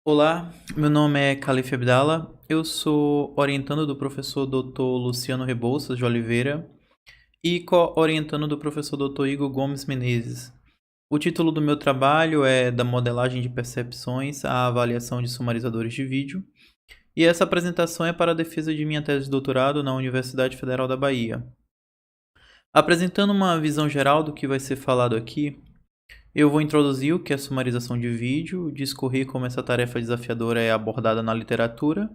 Olá, meu nome é Calif Abdala, eu sou orientando do professor Dr. Luciano Rebouças de Oliveira e co-orientando do professor Dr. Igor Gomes Menezes. O título do meu trabalho é Da Modelagem de Percepções à Avaliação de Sumarizadores de Vídeo, e essa apresentação é para a defesa de minha tese de doutorado na Universidade Federal da Bahia. Apresentando uma visão geral do que vai ser falado aqui, eu vou introduzir o que é sumarização de vídeo, discorrer como essa tarefa desafiadora é abordada na literatura,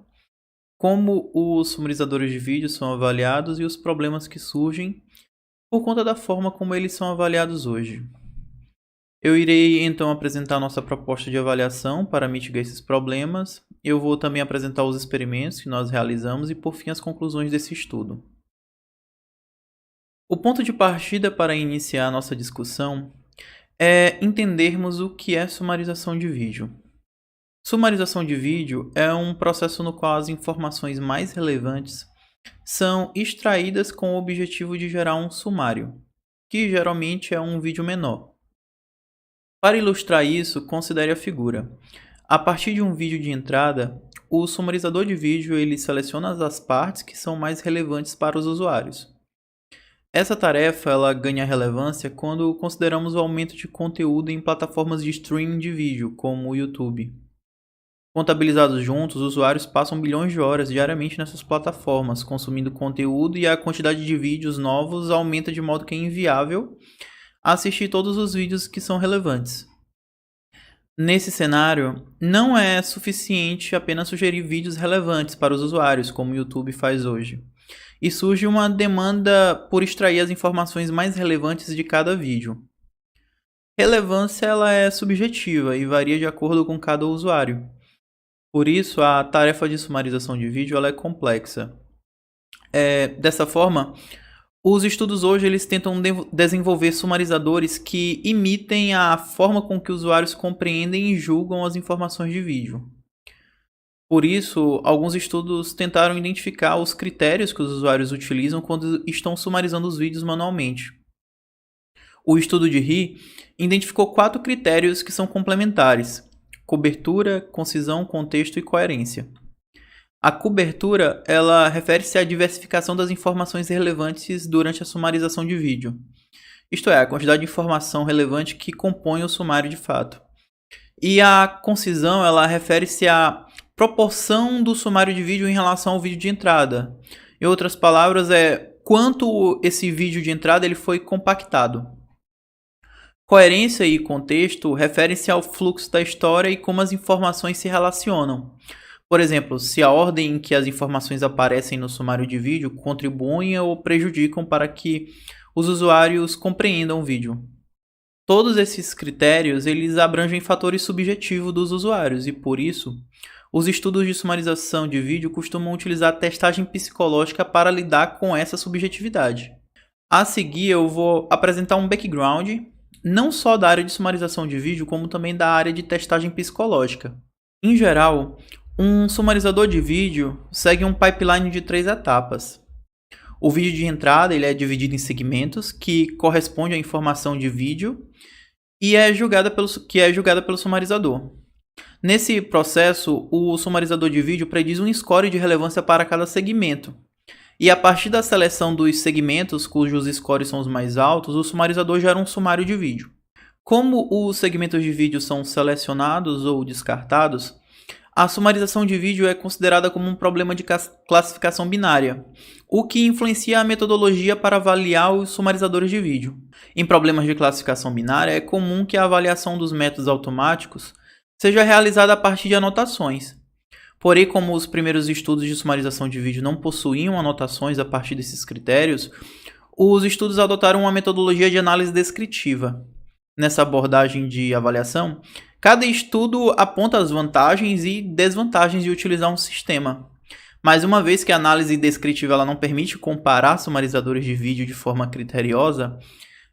como os sumarizadores de vídeo são avaliados e os problemas que surgem por conta da forma como eles são avaliados hoje. Eu irei então apresentar nossa proposta de avaliação para mitigar esses problemas. Eu vou também apresentar os experimentos que nós realizamos e, por fim, as conclusões desse estudo. O ponto de partida para iniciar a nossa discussão é entendermos o que é sumarização de vídeo. Sumarização de vídeo é um processo no qual as informações mais relevantes são extraídas com o objetivo de gerar um sumário, que geralmente é um vídeo menor. Para ilustrar isso, considere a figura. A partir de um vídeo de entrada, o sumarizador de vídeo ele seleciona as partes que são mais relevantes para os usuários. Essa tarefa ela ganha relevância quando consideramos o aumento de conteúdo em plataformas de streaming de vídeo, como o YouTube. Contabilizados juntos, os usuários passam bilhões de horas diariamente nessas plataformas, consumindo conteúdo, e a quantidade de vídeos novos aumenta de modo que é inviável assistir todos os vídeos que são relevantes. Nesse cenário, não é suficiente apenas sugerir vídeos relevantes para os usuários, como o YouTube faz hoje. E surge uma demanda por extrair as informações mais relevantes de cada vídeo. Relevância ela é subjetiva e varia de acordo com cada usuário. Por isso, a tarefa de sumarização de vídeo ela é complexa. Dessa forma, os estudos hoje eles tentam desenvolver sumarizadores que imitem a forma com que usuários compreendem e julgam as informações de vídeo. Por isso, alguns estudos tentaram identificar os critérios que os usuários utilizam quando estão sumarizando os vídeos manualmente. O estudo de He identificou 4 critérios que são complementares: cobertura, concisão, contexto e coerência. A cobertura ela refere-se à diversificação das informações relevantes durante a sumarização de vídeo. Isto é, a quantidade de informação relevante que compõe o sumário de fato. E a concisão ela refere-se à proporção do sumário de vídeo em relação ao vídeo de entrada. Em outras palavras, é quanto esse vídeo de entrada ele foi compactado. Coerência e contexto referem-se ao fluxo da história e como as informações se relacionam. Por exemplo, se a ordem em que as informações aparecem no sumário de vídeo contribuem ou prejudicam para que os usuários compreendam o vídeo. Todos esses critérios eles abrangem fatores subjetivos dos usuários e, por isso, os estudos de sumarização de vídeo costumam utilizar testagem psicológica para lidar com essa subjetividade. A seguir, eu vou apresentar um background, não só da área de sumarização de vídeo, como também da área de testagem psicológica. Em geral, um sumarizador de vídeo segue um pipeline de 3 etapas. O vídeo de entrada ele é dividido em segmentos, que corresponde à informação de vídeo e é julgada pelo sumarizador. Nesse processo, o sumarizador de vídeo prediz um score de relevância para cada segmento. E a partir da seleção dos segmentos cujos scores são os mais altos, o sumarizador gera um sumário de vídeo. Como os segmentos de vídeo são selecionados ou descartados, a sumarização de vídeo é considerada como um problema de classificação binária, o que influencia a metodologia para avaliar os sumarizadores de vídeo. Em problemas de classificação binária, é comum que a avaliação dos métodos automáticos seja realizada a partir de anotações. Porém, como os primeiros estudos de sumarização de vídeo não possuíam anotações a partir desses critérios, os estudos adotaram uma metodologia de análise descritiva. Nessa abordagem de avaliação, cada estudo aponta as vantagens e desvantagens de utilizar um sistema. Mas uma vez que a análise descritiva ela não permite comparar sumarizadores de vídeo de forma criteriosa,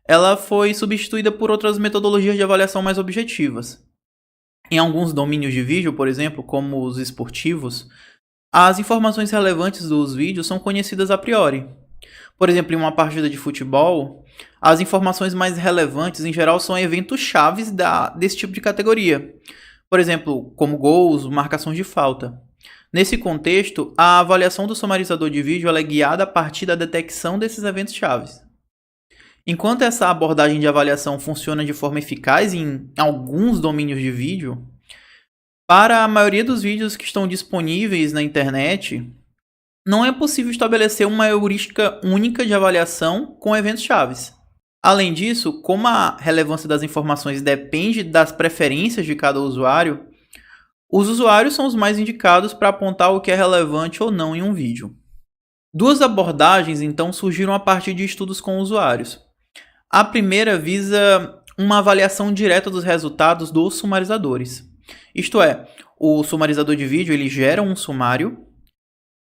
ela foi substituída por outras metodologias de avaliação mais objetivas. Em alguns domínios de vídeo, por exemplo, como os esportivos, as informações relevantes dos vídeos são conhecidas a priori. Por exemplo, em uma partida de futebol, as informações mais relevantes, em geral, são eventos chaves desse tipo de categoria. por exemplo, como gols, marcações de falta. Nesse contexto, a avaliação do sumarizador de vídeo ela é guiada a partir da detecção desses eventos chaves. Enquanto essa abordagem de avaliação funciona de forma eficaz em alguns domínios de vídeo, para a maioria dos vídeos que estão disponíveis na internet, não é possível estabelecer uma heurística única de avaliação com eventos chaves. Além disso, como a relevância das informações depende das preferências de cada usuário, os usuários são os mais indicados para apontar o que é relevante ou não em um vídeo. Duas abordagens, então, surgiram a partir de estudos com usuários. A primeira visa uma avaliação direta dos resultados dos sumarizadores. Isto é, o sumarizador de vídeo ele gera um sumário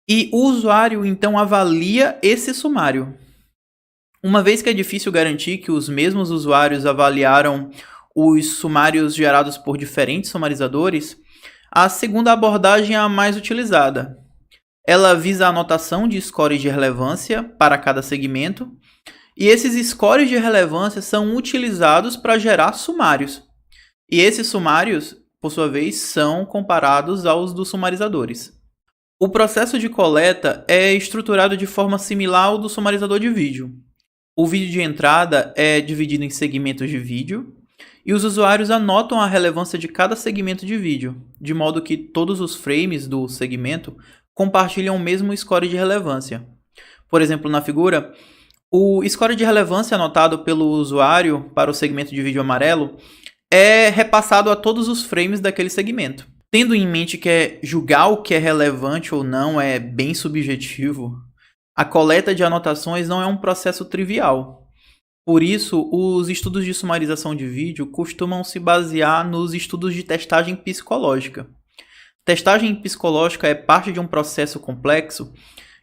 e o usuário, então, avalia esse sumário. Uma vez que é difícil garantir que os mesmos usuários avaliaram os sumários gerados por diferentes sumarizadores, a segunda abordagem é a mais utilizada. Ela visa a anotação de scores de relevância para cada segmento, e esses scores de relevância são utilizados para gerar sumários. E esses sumários, por sua vez, são comparados aos dos sumarizadores. O processo de coleta é estruturado de forma similar ao do sumarizador de vídeo. O vídeo de entrada é dividido em segmentos de vídeo e os usuários anotam a relevância de cada segmento de vídeo, de modo que todos os frames do segmento compartilham o mesmo score de relevância. Por exemplo, na figura, o score de relevância anotado pelo usuário para o segmento de vídeo amarelo é repassado a todos os frames daquele segmento. Tendo em mente que julgar o que é relevante ou não é bem subjetivo, a coleta de anotações não é um processo trivial. Por isso, os estudos de sumarização de vídeo costumam se basear nos estudos de testagem psicológica. Testagem psicológica é parte de um processo complexo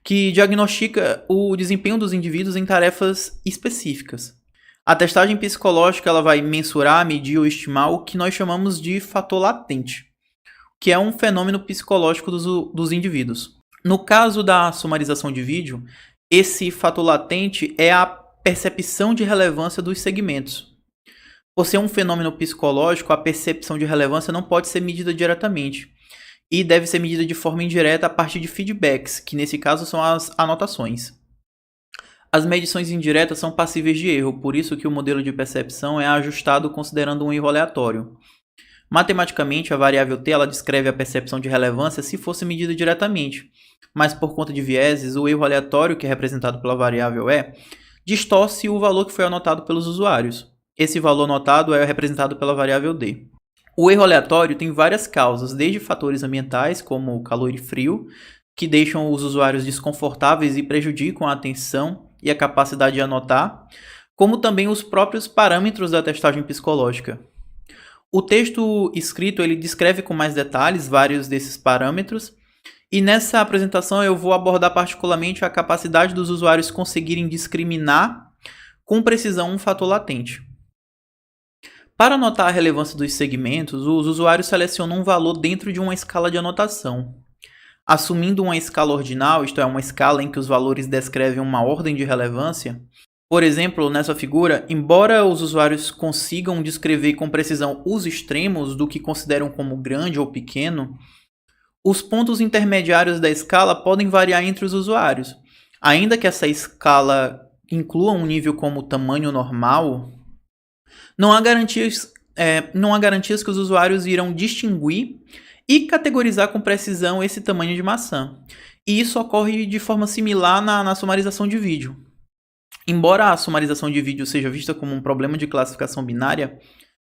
que diagnostica o desempenho dos indivíduos em tarefas específicas. A testagem psicológica ela vai mensurar, medir ou estimar o que nós chamamos de fator latente, que é um fenômeno psicológico dos indivíduos. No caso da sumarização de vídeo, esse fator latente é a percepção de relevância dos segmentos. Por ser um fenômeno psicológico, a percepção de relevância não pode ser medida diretamente e deve ser medida de forma indireta a partir de feedbacks, que nesse caso são as anotações. As medições indiretas são passíveis de erro, por isso que o modelo de percepção é ajustado considerando um erro aleatório. Matematicamente, a variável t ela descreve a percepção de relevância se fosse medida diretamente, mas por conta de vieses, o erro aleatório, que é representado pela variável e, distorce o valor que foi anotado pelos usuários. Esse valor anotado é representado pela variável d. O erro aleatório tem várias causas, desde fatores ambientais, como calor e frio, que deixam os usuários desconfortáveis e prejudicam a atenção e a capacidade de anotar, como também os próprios parâmetros da testagem psicológica. O texto escrito ele descreve com mais detalhes vários desses parâmetros, e nessa apresentação eu vou abordar particularmente a capacidade dos usuários conseguirem discriminar com precisão um fator latente. Para anotar a relevância dos segmentos, os usuários selecionam um valor dentro de uma escala de anotação. Assumindo uma escala ordinal, isto é, uma escala em que os valores descrevem uma ordem de relevância, por exemplo, nessa figura, embora os usuários consigam descrever com precisão os extremos do que consideram como grande ou pequeno, os pontos intermediários da escala podem variar entre os usuários. Ainda que essa escala inclua um nível como tamanho normal, não há garantias que os usuários irão distinguir e categorizar com precisão esse tamanho de maçã. E isso ocorre de forma similar na sumarização de vídeo. Embora a sumarização de vídeo seja vista como um problema de classificação binária,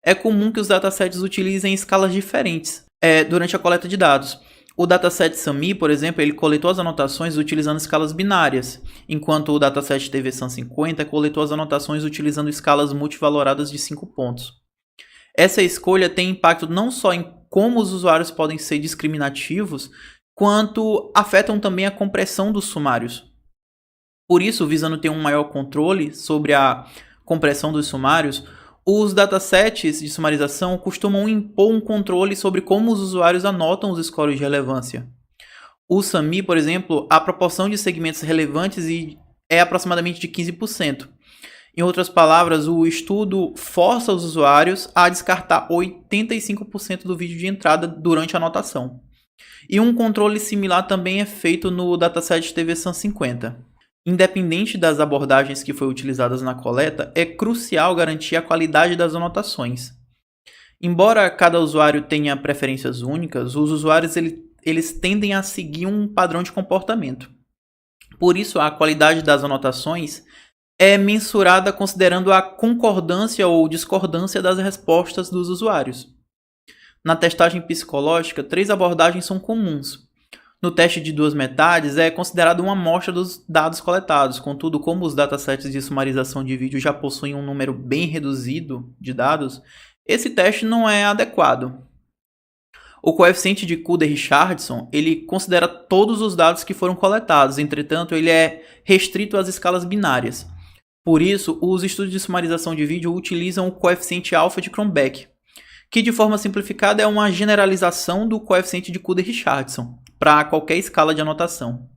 é comum que os datasets utilizem escalas diferentes durante a coleta de dados. O dataset SAMI, por exemplo, ele coletou as anotações utilizando escalas binárias, enquanto o dataset TVSAN50 coletou as anotações utilizando escalas multivaloradas de 5 pontos. Essa escolha tem impacto não só em como os usuários podem ser discriminativos, quanto afetam também a compressão dos sumários. Por isso, visando ter um maior controle sobre a compressão dos sumários, os datasets de sumarização costumam impor um controle sobre como os usuários anotam os scores de relevância. O SAMI, por exemplo, a proporção de segmentos relevantes é aproximadamente de 15%. Em outras palavras, o estudo força os usuários a descartar 85% do vídeo de entrada durante a anotação. E um controle similar também é feito no dataset TVSAN50. Independente das abordagens que foram utilizadas na coleta, é crucial garantir a qualidade das anotações. Embora cada usuário tenha preferências únicas, os usuários eles tendem a seguir um padrão de comportamento. Por isso, a qualidade das anotações é mensurada considerando a concordância ou discordância das respostas dos usuários. Na testagem psicológica, 3 abordagens são comuns. No teste de 2 metades, é considerado uma amostra dos dados coletados. Contudo, como os datasets de sumarização de vídeo já possuem um número bem reduzido de dados, esse teste não é adequado. O coeficiente de Kudder-Richardson, ele considera todos os dados que foram coletados, entretanto, ele é restrito às escalas binárias. Por isso, os estudos de sumarização de vídeo utilizam o coeficiente alfa de Cronbach, que de forma simplificada é uma generalização do coeficiente de Kudder-Richardson para qualquer escala de anotação.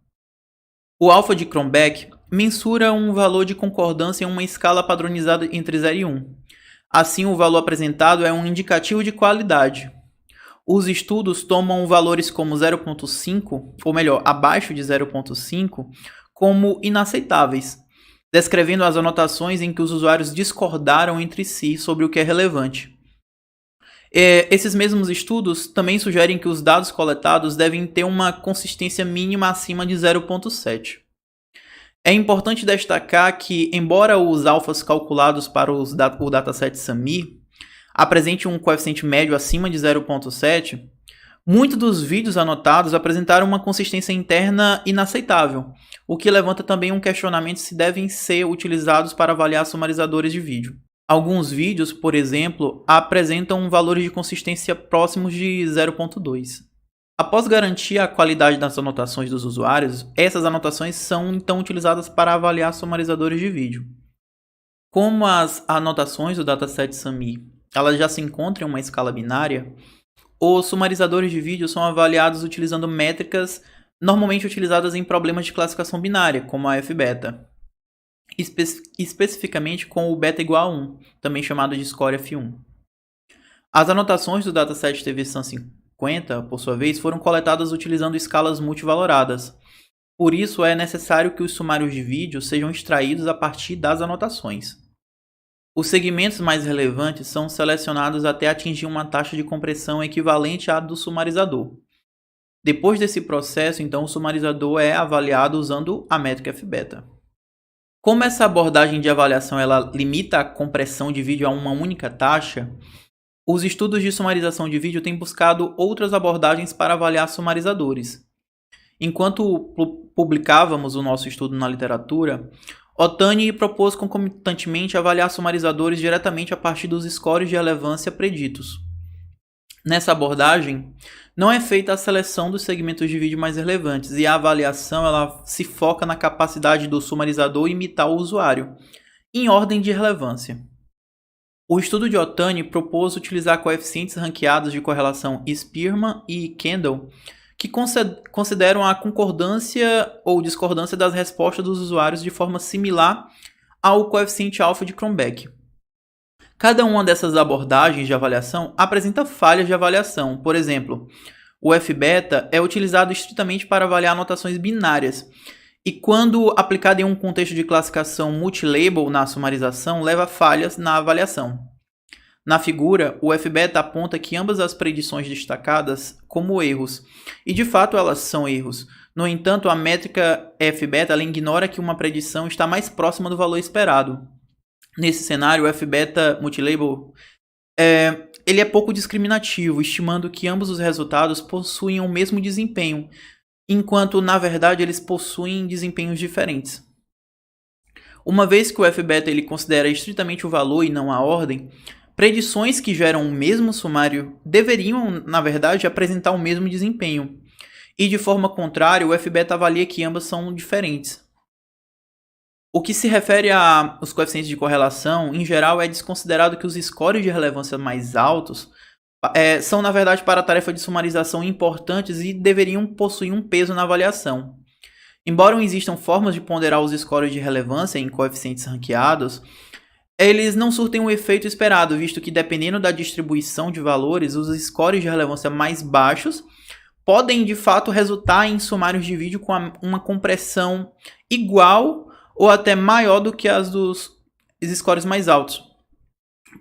O alfa de Cronbach mensura um valor de concordância em uma escala padronizada entre 0 e 1. Assim, o valor apresentado é um indicativo de qualidade. Os estudos tomam valores como 0,5, ou melhor, abaixo de 0,5, como inaceitáveis, descrevendo as anotações em que os usuários discordaram entre si sobre o que é relevante. Esses mesmos estudos também sugerem que os dados coletados devem ter uma consistência mínima acima de 0,7. É importante destacar que, embora os alfas calculados para o dataset SAMI apresente um coeficiente médio acima de 0,7, muitos dos vídeos anotados apresentaram uma consistência interna inaceitável, o que levanta também um questionamento se devem ser utilizados para avaliar sumarizadores de vídeo. Alguns vídeos, por exemplo, apresentam valores de consistência próximos de 0,2. Após garantir a qualidade das anotações dos usuários, essas anotações são então utilizadas para avaliar sumarizadores de vídeo. Como as anotações do dataset SAMI elas já se encontram em uma escala binária, os sumarizadores de vídeo são avaliados utilizando métricas normalmente utilizadas em problemas de classificação binária, como a F-beta, especificamente com o beta igual a 1, também chamado de score F1. As anotações do dataset TVSAN50, por sua vez, foram coletadas utilizando escalas multivaloradas. Por isso, é necessário que os sumários de vídeo sejam extraídos a partir das anotações. Os segmentos mais relevantes são selecionados até atingir uma taxa de compressão equivalente à do sumarizador. Depois desse processo, então, o sumarizador é avaliado usando a métrica F-beta. Como essa abordagem de avaliação ela limita a compressão de vídeo a uma única taxa, os estudos de sumarização de vídeo têm buscado outras abordagens para avaliar sumarizadores. Enquanto publicávamos o nosso estudo na literatura, Otani propôs concomitantemente avaliar sumarizadores diretamente a partir dos scores de relevância preditos. Nessa abordagem, não é feita a seleção dos segmentos de vídeo mais relevantes e a avaliação ela se foca na capacidade do sumarizador imitar o usuário, em ordem de relevância. O estudo de Otani propôs utilizar coeficientes ranqueados de correlação Spearman e Kendall, que consideram a concordância ou discordância das respostas dos usuários de forma similar ao coeficiente alfa de Cronbach. Cada uma dessas abordagens de avaliação apresenta falhas de avaliação. Por exemplo, o F-beta é utilizado estritamente para avaliar anotações binárias, e quando aplicado em um contexto de classificação multilabel na sumarização, leva a falhas na avaliação. Na figura, o F-beta aponta que ambas as predições destacadas como erros, e de fato elas são erros. No entanto, a métrica F-beta ignora que uma predição está mais próxima do valor esperado. Nesse cenário, o F-beta multilabel ele é pouco discriminativo, estimando que ambos os resultados possuem o mesmo desempenho, enquanto na verdade eles possuem desempenhos diferentes. Uma vez que o F-beta ele considera estritamente o valor e não a ordem, predições que geram o mesmo sumário deveriam, na verdade, apresentar o mesmo desempenho. E de forma contrária, o F-beta avalia que ambas são diferentes. O que se refere aos coeficientes de correlação, em geral, é desconsiderado que os scores de relevância mais altos são, na verdade, para a tarefa de sumarização importantes e deveriam possuir um peso na avaliação. Embora existam formas de ponderar os scores de relevância em coeficientes ranqueados, eles não surtem o efeito esperado, visto que dependendo da distribuição de valores, os scores de relevância mais baixos podem de fato resultar em sumários de vídeo com uma compressão igual ou até maior do que as dos scores mais altos.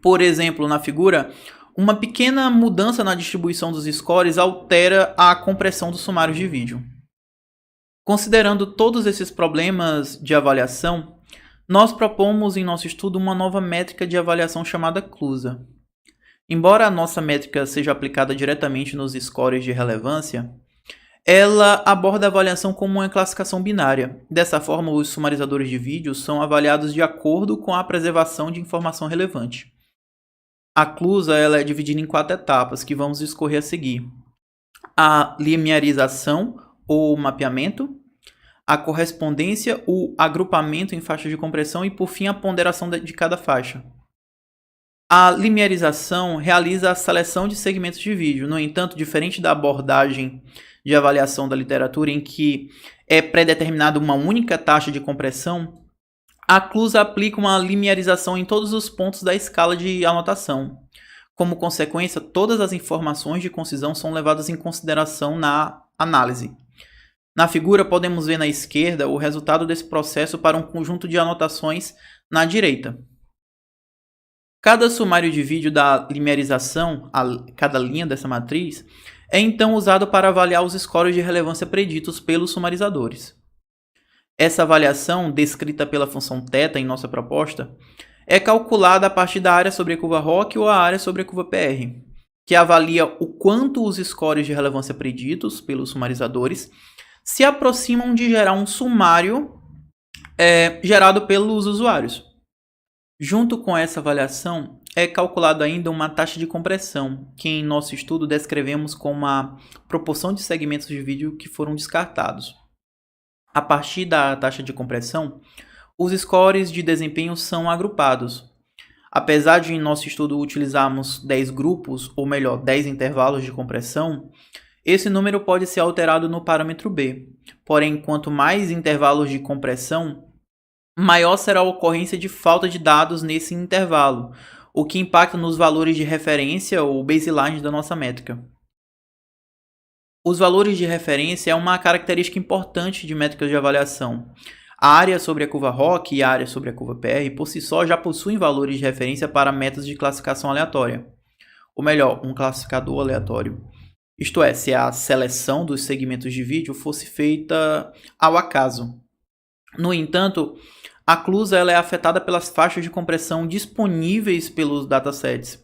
Por exemplo, na figura, uma pequena mudança na distribuição dos scores altera a compressão dos sumários de vídeo. Considerando todos esses problemas de avaliação, nós propomos em nosso estudo uma nova métrica de avaliação chamada CLUSA. Embora a nossa métrica seja aplicada diretamente nos scores de relevância, ela aborda a avaliação como uma classificação binária. Dessa forma, os sumarizadores de vídeo são avaliados de acordo com a preservação de informação relevante. A CLUSA ela é dividida em 4 etapas que vamos discorrer a seguir: a linearização ou mapeamento, a correspondência, o agrupamento em faixas de compressão e, por fim, a ponderação de cada faixa. A linearização realiza a seleção de segmentos de vídeo. No entanto, diferente da abordagem de avaliação da literatura, em que é predeterminada uma única taxa de compressão, a CLUSA aplica uma linearização em todos os pontos da escala de anotação. Como consequência, todas as informações de concisão são levadas em consideração na análise. Na figura, podemos ver na esquerda o resultado desse processo para um conjunto de anotações na direita. Cada sumário de vídeo da linearização, cada linha dessa matriz, é então usado para avaliar os scores de relevância preditos pelos sumarizadores. Essa avaliação, descrita pela função θ em nossa proposta, é calculada a partir da área sobre a curva ROC ou a área sobre a curva PR, que avalia o quanto os scores de relevância preditos pelos sumarizadores se aproximam de gerar um sumário gerado pelos usuários. Junto com essa avaliação, é calculada ainda uma taxa de compressão, que em nosso estudo descrevemos como a proporção de segmentos de vídeo que foram descartados. A partir da taxa de compressão, os scores de desempenho são agrupados. Apesar de em nosso estudo utilizarmos 10 grupos, ou melhor, 10 intervalos de compressão, esse número pode ser alterado no parâmetro B. Porém, quanto mais intervalos de compressão, maior será a ocorrência de falta de dados nesse intervalo, o que impacta nos valores de referência ou baseline da nossa métrica. Os valores de referência é uma característica importante de métricas de avaliação. A área sobre a curva ROC e a área sobre a curva PR, por si só, já possuem valores de referência para métodos de classificação aleatória. Ou melhor, um classificador aleatório. Isto é, se a seleção dos segmentos de vídeo fosse feita ao acaso. No entanto, a CLUSA ela é afetada pelas faixas de compressão disponíveis pelos datasets.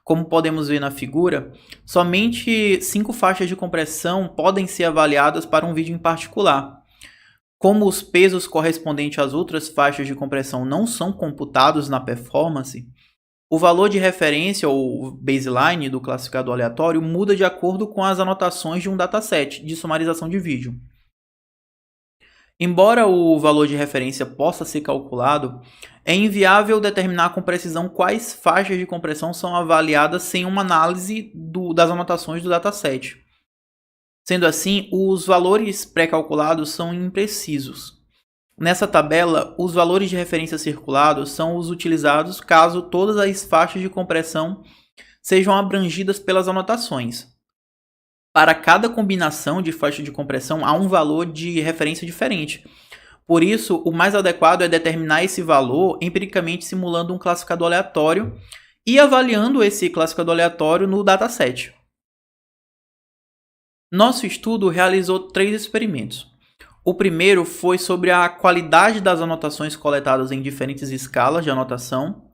Como podemos ver na figura, somente 5 faixas de compressão podem ser avaliadas para um vídeo em particular. Como os pesos correspondentes às outras faixas de compressão não são computados na performance, o valor de referência ou baseline do classificador aleatório muda de acordo com as anotações de um dataset de sumarização de vídeo. Embora o valor de referência possa ser calculado, é inviável determinar com precisão quais faixas de compressão são avaliadas sem uma análise das anotações do dataset. Sendo assim, os valores pré-calculados são imprecisos. Nessa tabela, os valores de referência circulados são os utilizados caso todas as faixas de compressão sejam abrangidas pelas anotações. Para cada combinação de faixa de compressão, há um valor de referência diferente. Por isso, o mais adequado é determinar esse valor empiricamente simulando um classificador aleatório e avaliando esse classificador aleatório no dataset. Nosso estudo realizou 3 experimentos. O primeiro foi sobre a qualidade das anotações coletadas em diferentes escalas de anotação.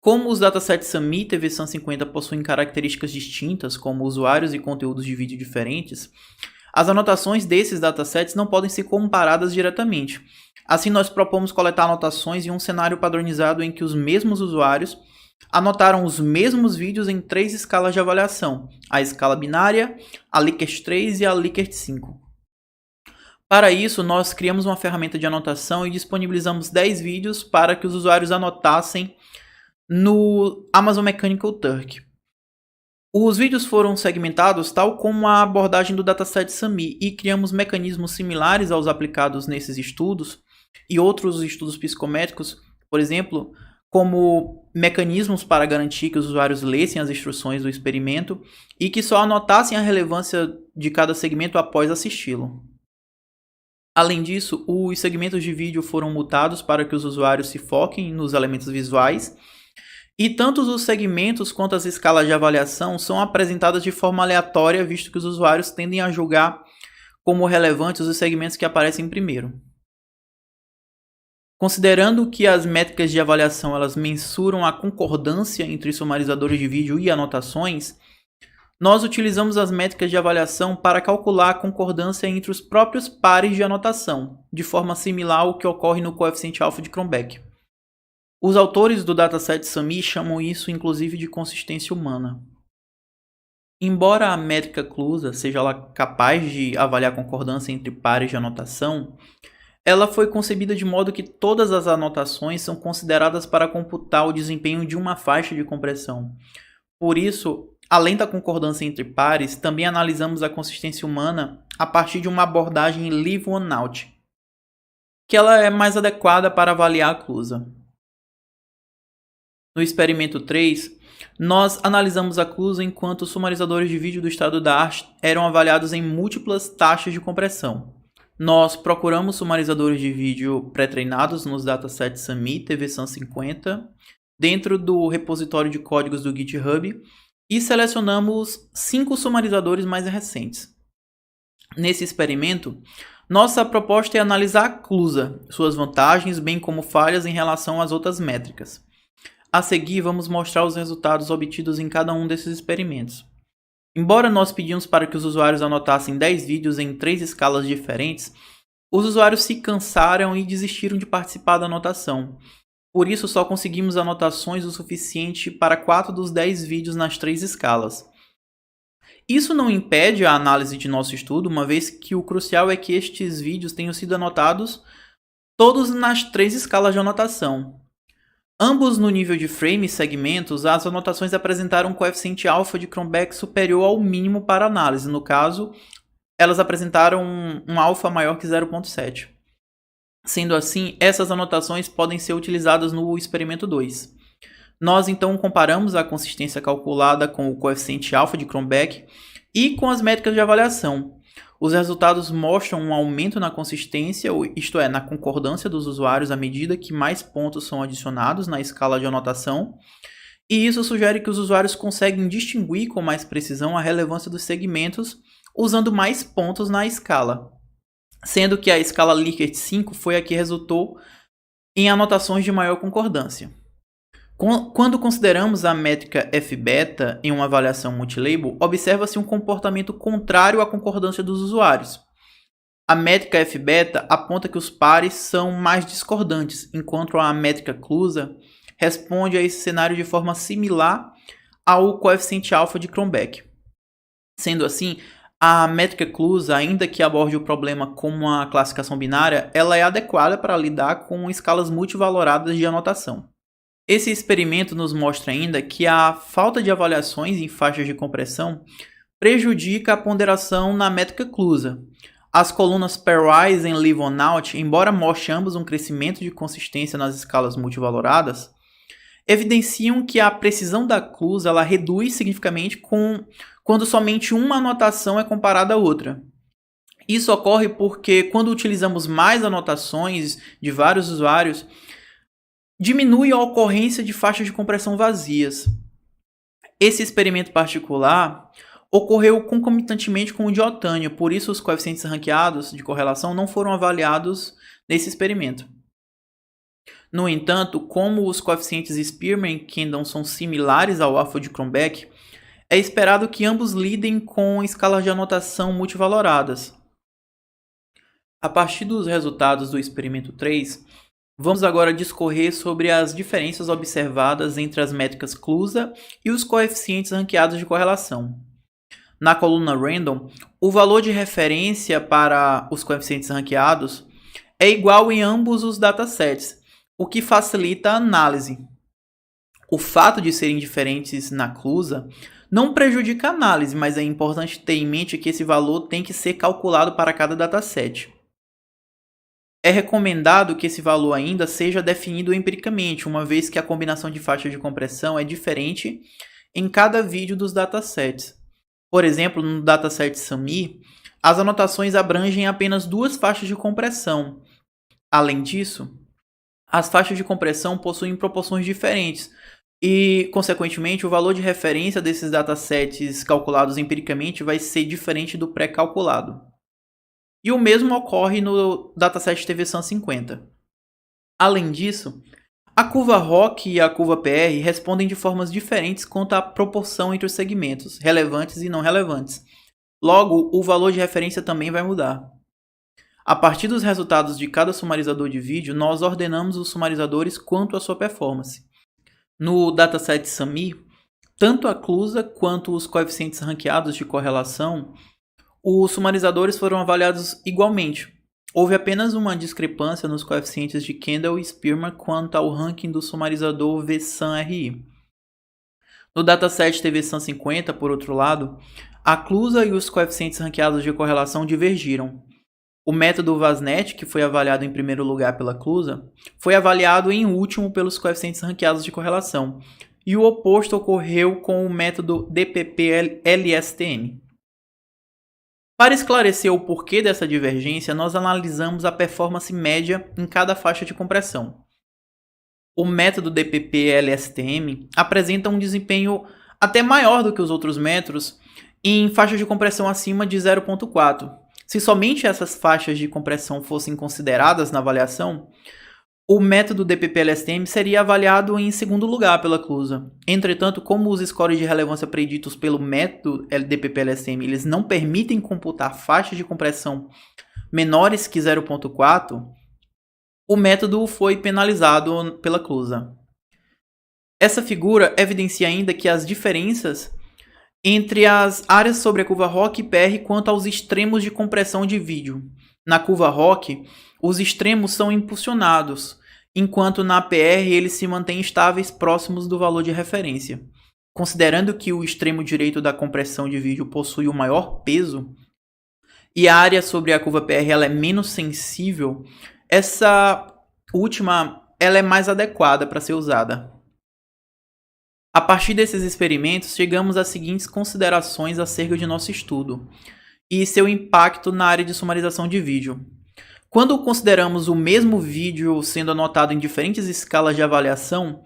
Como os datasets SAMI e TV150 possuem características distintas, como usuários e conteúdos de vídeo diferentes, as anotações desses datasets não podem ser comparadas diretamente. Assim, nós propomos coletar anotações em um cenário padronizado em que os mesmos usuários anotaram os mesmos vídeos em 3 escalas de avaliação: a escala binária, a Likert 3 e a Likert 5. Para isso, nós criamos uma ferramenta de anotação e disponibilizamos 10 vídeos para que os usuários anotassem no Amazon Mechanical Turk. Os vídeos foram segmentados tal como a abordagem do dataset SAMI e criamos mecanismos similares aos aplicados nesses estudos e outros estudos psicométricos, por exemplo, como mecanismos para garantir que os usuários lessem as instruções do experimento e que só anotassem a relevância de cada segmento após assisti-lo. Além disso, os segmentos de vídeo foram mutados para que os usuários se foquem nos elementos visuais, e tanto os segmentos quanto as escalas de avaliação são apresentadas de forma aleatória, visto que os usuários tendem a julgar como relevantes os segmentos que aparecem primeiro. Considerando que as métricas de avaliação elas mensuram a concordância entre sumarizadores de vídeo e anotações, nós utilizamos as métricas de avaliação para calcular a concordância entre os próprios pares de anotação, de forma similar ao que ocorre no coeficiente alfa de Cronbach. Os autores do dataset SAMI chamam isso inclusive de consistência humana. Embora a métrica CLUSA seja ela capaz de avaliar a concordância entre pares de anotação, ela foi concebida de modo que todas as anotações são consideradas para computar o desempenho de uma faixa de compressão. Por isso, além da concordância entre pares, também analisamos a consistência humana a partir de uma abordagem Leave One Out, que ela é mais adequada para avaliar a CLUSA. No experimento 3, nós analisamos a CLUSA enquanto os sumarizadores de vídeo do estado da arte eram avaliados em múltiplas taxas de compressão. Nós procuramos sumarizadores de vídeo pré-treinados nos datasets SAMI TVSAN50 dentro do repositório de códigos do GitHub e selecionamos 5 sumarizadores mais recentes. Nesse experimento, nossa proposta é analisar a CLUSA, suas vantagens, bem como falhas em relação às outras métricas. A seguir, vamos mostrar os resultados obtidos em cada um desses experimentos. Embora nós pedimos para que os usuários anotassem 10 vídeos em 3 escalas diferentes, os usuários se cansaram e desistiram de participar da anotação. Por isso, só conseguimos anotações o suficiente para 4 dos 10 vídeos nas 3 escalas. Isso não impede a análise de nosso estudo, uma vez que o crucial é que estes vídeos tenham sido anotados todos nas 3 escalas de anotação. Ambos no nível de frame e segmentos, as anotações apresentaram um coeficiente alfa de Cronbach superior ao mínimo para análise. No caso, elas apresentaram um alfa maior que 0.7. Sendo assim, essas anotações podem ser utilizadas no experimento 2. Nós então comparamos a consistência calculada com o coeficiente alfa de Cronbach e com as métricas de avaliação. Os resultados mostram um aumento na consistência, isto é, na concordância dos usuários à medida que mais pontos são adicionados na escala de anotação, e isso sugere que os usuários conseguem distinguir com mais precisão a relevância dos segmentos usando mais pontos na escala, sendo que a escala Likert 5 foi a que resultou em anotações de maior concordância. Quando consideramos a métrica F-beta em uma avaliação multilabel, observa-se um comportamento contrário à concordância dos usuários. A métrica F-beta aponta que os pares são mais discordantes, enquanto a métrica CLUSA responde a esse cenário de forma similar ao coeficiente alfa de Cronbach. Sendo assim, a métrica CLUSA, ainda que aborde o problema como uma classificação binária, ela é adequada para lidar com escalas multivaloradas de anotação. Esse experimento nos mostra ainda que a falta de avaliações em faixas de compressão prejudica a ponderação na métrica CLUSA. As colunas pairwise em Leave One Out, embora mostrem ambos um crescimento de consistência nas escalas multivaloradas, evidenciam que a precisão da CLUSA ela reduz significativamente quando somente uma anotação é comparada a outra. Isso ocorre porque quando utilizamos mais anotações de vários usuários, diminui a ocorrência de faixas de compressão vazias. Esse experimento particular ocorreu concomitantemente com o de Otânia, por isso os coeficientes ranqueados de correlação não foram avaliados nesse experimento. No entanto, como os coeficientes Spearman e Kendall são similares ao alfa de Cronbach, é esperado que ambos lidem com escalas de anotação multivaloradas. A partir dos resultados do experimento 3, vamos agora discorrer sobre as diferenças observadas entre as métricas CLUSA e os coeficientes ranqueados de correlação. Na coluna Random, o valor de referência para os coeficientes ranqueados é igual em ambos os datasets, o que facilita a análise. O fato de serem diferentes na CLUSA não prejudica a análise, mas é importante ter em mente que esse valor tem que ser calculado para cada dataset. É recomendado que esse valor ainda seja definido empiricamente, uma vez que a combinação de faixas de compressão é diferente em cada vídeo dos datasets. Por exemplo, no dataset SAMI, as anotações abrangem apenas 2 faixas de compressão. Além disso, as faixas de compressão possuem proporções diferentes e, consequentemente, o valor de referência desses datasets calculados empiricamente vai ser diferente do pré-calculado. E o mesmo ocorre no dataset TVSAM 50. Além disso, a curva ROC e a curva PR respondem de formas diferentes quanto à proporção entre os segmentos, relevantes e não relevantes. Logo, o valor de referência também vai mudar. A partir dos resultados de cada sumarizador de vídeo, nós ordenamos os sumarizadores quanto à sua performance. No dataset SAMI, tanto a clusa quanto os coeficientes ranqueados de correlação, os sumarizadores foram avaliados igualmente. Houve apenas uma discrepância nos coeficientes de Kendall e Spearman quanto ao ranking do sumarizador VSAM-RI. No dataset TVSAM 50, por outro lado, a clusa e os coeficientes ranqueados de correlação divergiram. O método VASNet, que foi avaliado em primeiro lugar pela clusa, foi avaliado em último pelos coeficientes ranqueados de correlação, e o oposto ocorreu com o método DPP-LSTM. Para esclarecer o porquê dessa divergência, nós analisamos a performance média em cada faixa de compressão. O método DPP-LSTM apresenta um desempenho até maior do que os outros métodos em faixas de compressão acima de 0.4. Se somente essas faixas de compressão fossem consideradas na avaliação, o método DPP-LSTM seria avaliado em segundo lugar pela clusa. Entretanto, como os scores de relevância preditos pelo método DPP-LSTM eles não permitem computar faixas de compressão menores que 0.4, o método foi penalizado pela clusa. Essa figura evidencia ainda que as diferenças entre as áreas sobre a curva ROC e PR quanto aos extremos de compressão de vídeo. Na curva ROC, os extremos são impulsionados, enquanto na PR eles se mantêm estáveis próximos do valor de referência. Considerando que o extremo direito da compressão de vídeo possui o maior peso e a área sobre a curva PR ela é menos sensível, essa última ela é mais adequada para ser usada. A partir desses experimentos, chegamos às seguintes considerações acerca de nosso estudo e seu impacto na área de sumarização de vídeo. Quando consideramos o mesmo vídeo sendo anotado em diferentes escalas de avaliação,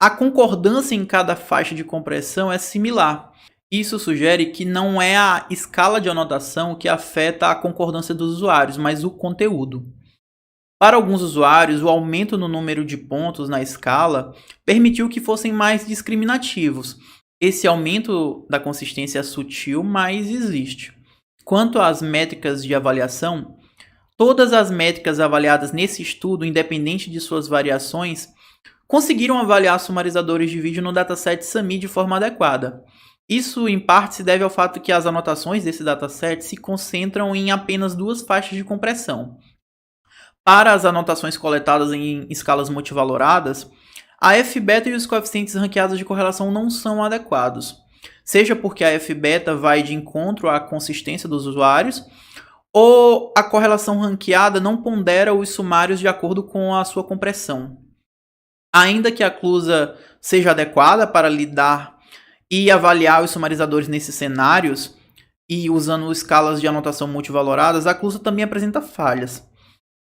a concordância em cada faixa de compressão é similar. Isso sugere que não é a escala de anotação que afeta a concordância dos usuários, mas o conteúdo. Para alguns usuários, o aumento no número de pontos na escala permitiu que fossem mais discriminativos. Esse aumento da consistência é sutil, mas existe. Quanto às métricas de avaliação, todas as métricas avaliadas nesse estudo, independente de suas variações, conseguiram avaliar sumarizadores de vídeo no dataset SAMI de forma adequada. Isso, em parte, se deve ao fato que as anotações desse dataset se concentram em apenas 2 faixas de compressão. Para as anotações coletadas em escalas multivaloradas, a F-beta e os coeficientes ranqueados de correlação não são adequados, seja porque a F-beta vai de encontro à consistência dos usuários, ou a correlação ranqueada não pondera os sumários de acordo com a sua compressão. Ainda que a clusa seja adequada para lidar e avaliar os sumarizadores nesses cenários, e usando escalas de anotação multivaloradas, a clusa também apresenta falhas.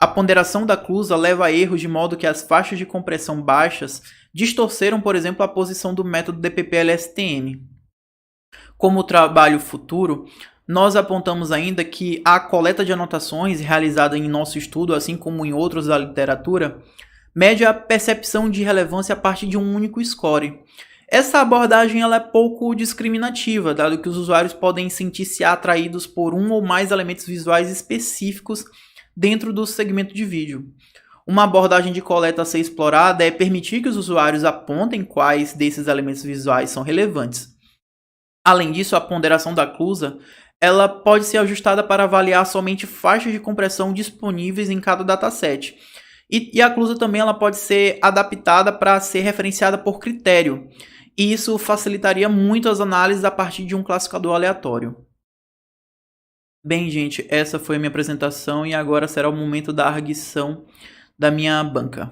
A ponderação da clusa leva a erros de modo que as faixas de compressão baixas distorceram, por exemplo, a posição do método DPP-LSTM. Como trabalho futuro, nós apontamos ainda que a coleta de anotações realizada em nosso estudo, assim como em outros da literatura, mede a percepção de relevância a partir de um único score. Essa abordagem ela é pouco discriminativa, dado que os usuários podem sentir-se atraídos por um ou mais elementos visuais específicos dentro do segmento de vídeo. Uma abordagem de coleta a ser explorada é permitir que os usuários apontem quais desses elementos visuais são relevantes. Além disso, a ponderação da clusa ela pode ser ajustada para avaliar somente faixas de compressão disponíveis em cada dataset. E a clusa também ela pode ser adaptada para ser referenciada por critério. E isso facilitaria muito as análises a partir de um classificador aleatório. Bem, gente, essa foi a minha apresentação e agora será o momento da arguição da minha banca.